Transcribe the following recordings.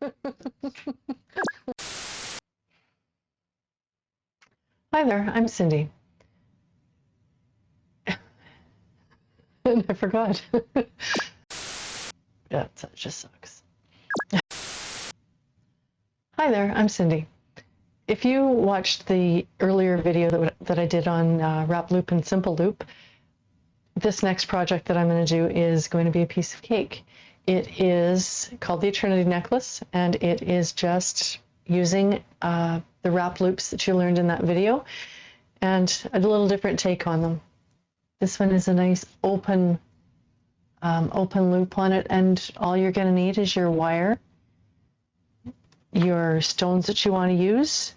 Hi there, I'm Cindy. And I forgot. That just sucks. Hi there, I'm Cindy. If you watched the earlier video that I did on wrap loop and simple loop, this next project that I'm going to do is going to be a piece of cake. It is called the Eternity Necklace, and it is just using the wrap loops that you learned in that video and a little different take on them. This one is a nice open loop on it, and all you're going to need is your wire, your stones that you want to use.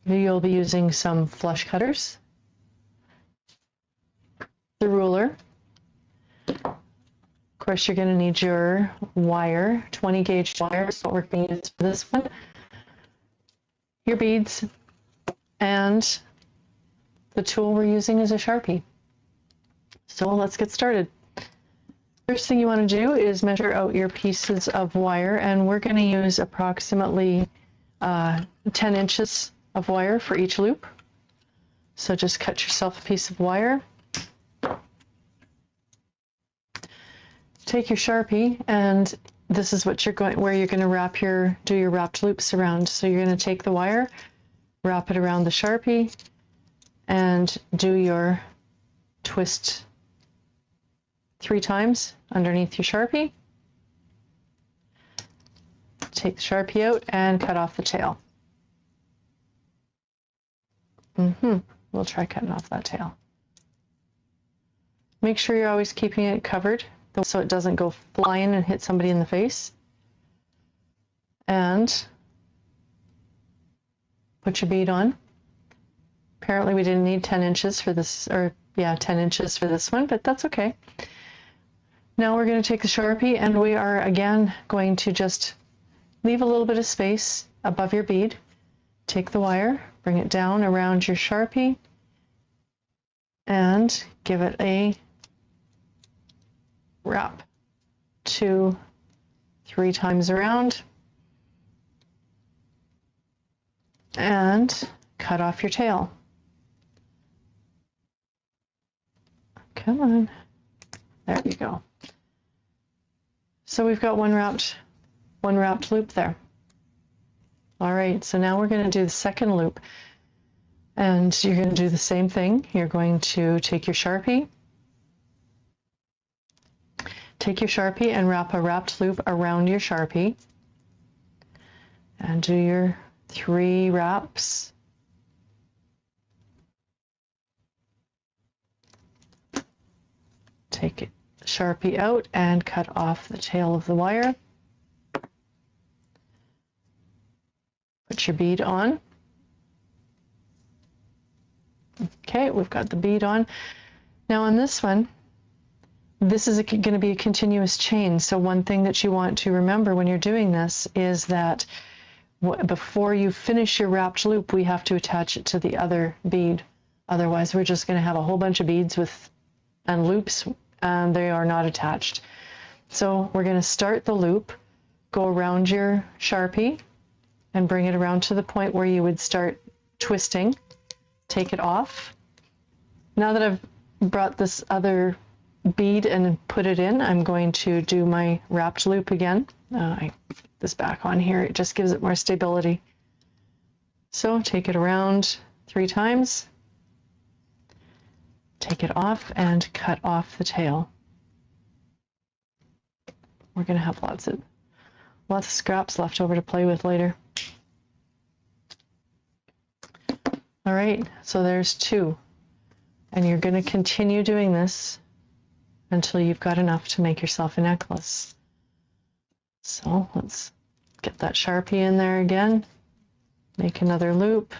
You'll be using some flush cutters, the ruler. Of course, you're going to need your wire, 20 gauge wire is what we're going to use for this one, your beads, and the tool we're using is a Sharpie. So let's get started. First thing you want to do is measure out your pieces of wire, and we're going to use approximately 10 inches of wire for each loop. So just cut yourself a piece of wire. Take your Sharpie, and this is what where you're going to do your wrapped loops around. So you're going to take the wire, wrap it around the Sharpie, and do your twist 3 times underneath your Sharpie. Take the Sharpie out and cut off the tail. We'll try cutting off that tail. Make sure you're always keeping it covered so it doesn't go flying and hit somebody in the face. And put your bead on. Apparently we didn't need 10 inches for this, or yeah, 10 inches for this one, but that's okay. Now we're going to take the Sharpie, and we are again going to just leave a little bit of space above your bead. Take the wire, bring it down around your Sharpie, and give it a wrap 2-3 times around, and cut off your tail. Come on. There you go. So we've got one wrapped loop there. All right, so now we're going to do the second loop, and you're going to do the same thing. You're going to take your Sharpie and wrap a wrapped loop around your Sharpie, and do your 3 wraps. Take it, Sharpie out, and cut off the tail of the wire. Put your bead on. Okay, we've got the bead on. Now on this one, this is going to be a continuous chain. So one thing that you want to remember when you're doing this is that before you finish your wrapped loop, we have to attach it to the other bead. Otherwise, we're just going to have a whole bunch of beads and loops, and they are not attached. So we're going to start the loop, go around your Sharpie, and bring it around to the point where you would start twisting. Take it off. Now that I've brought this other bead and put it in, I'm going to do my wrapped loop again. I put this back on here, it just gives it more stability. So take it around 3 times, take it off, and cut off the tail. We're going to have lots of scraps left over to play with later. All right, so there's 2, and you're going to continue doing this until you've got enough to make yourself a necklace. So let's get that Sharpie in there again, make another loop.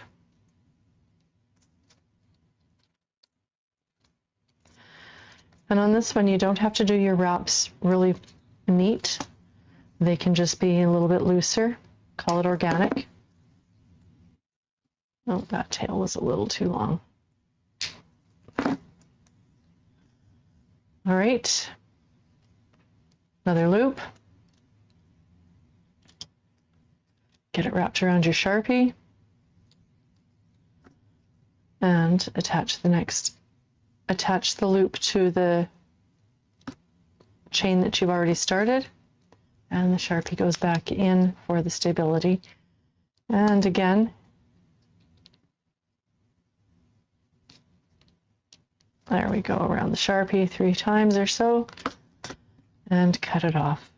And on this one, you don't have to do your wraps really neat. They can just be a little bit looser. Call it organic. Oh, that tail was a little too long. All right, another loop. Get it wrapped around your Sharpie and attach the loop to the chain that you've already started, and the Sharpie goes back in for the stability. And again, there we go, around the Sharpie 3 times or so, and cut it off.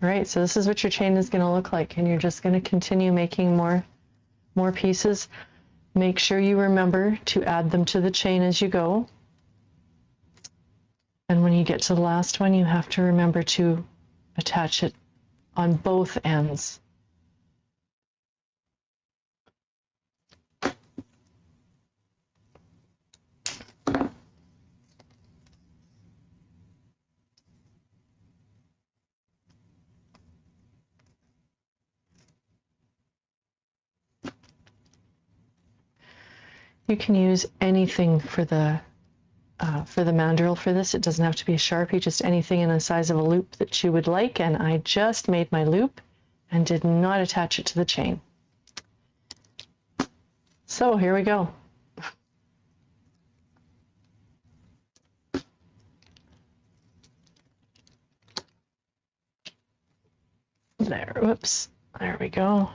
All right, so this is what your chain is going to look like, and you're just going to continue making more pieces. Make sure you remember to add them to the chain as you go. And when you get to the last one, you have to remember to attach it on both ends. You can use anything for the mandrel for this. It doesn't have to be a Sharpie, just anything in the size of a loop that you would like. And I just made my loop and did not attach it to the chain. So here we go. There, whoops, there we go.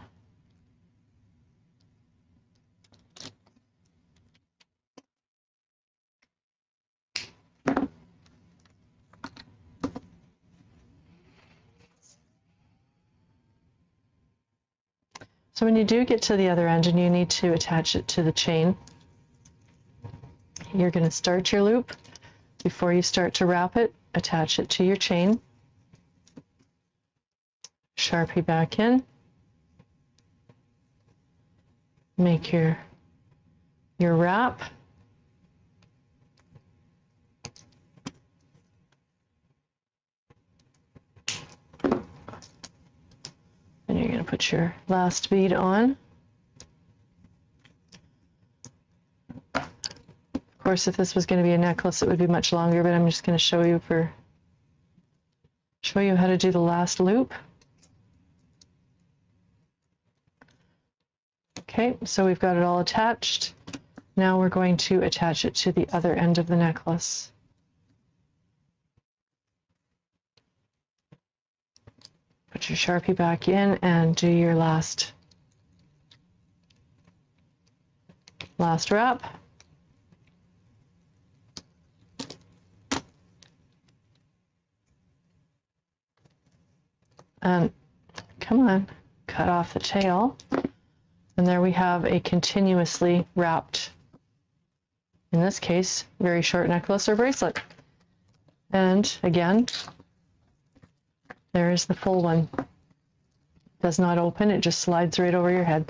So when you do get to the other end and you need to attach it to the chain, you're going to start your loop. Before you start to wrap it, attach it to your chain. Sharpie back in. Make your wrap. And you're going to put your last bead on. Of course, if this was going to be a necklace, it would be much longer, but I'm just going to show you how to do the last loop. Okay, so we've got it all attached. Now we're going to attach it to the other end of the necklace. Put your Sharpie back in and do your last wrap. And come on, cut off the tail. And there we have a continuously wrapped, in this case, very short necklace or bracelet. And again, there is the full one. It does not open, it just slides right over your head.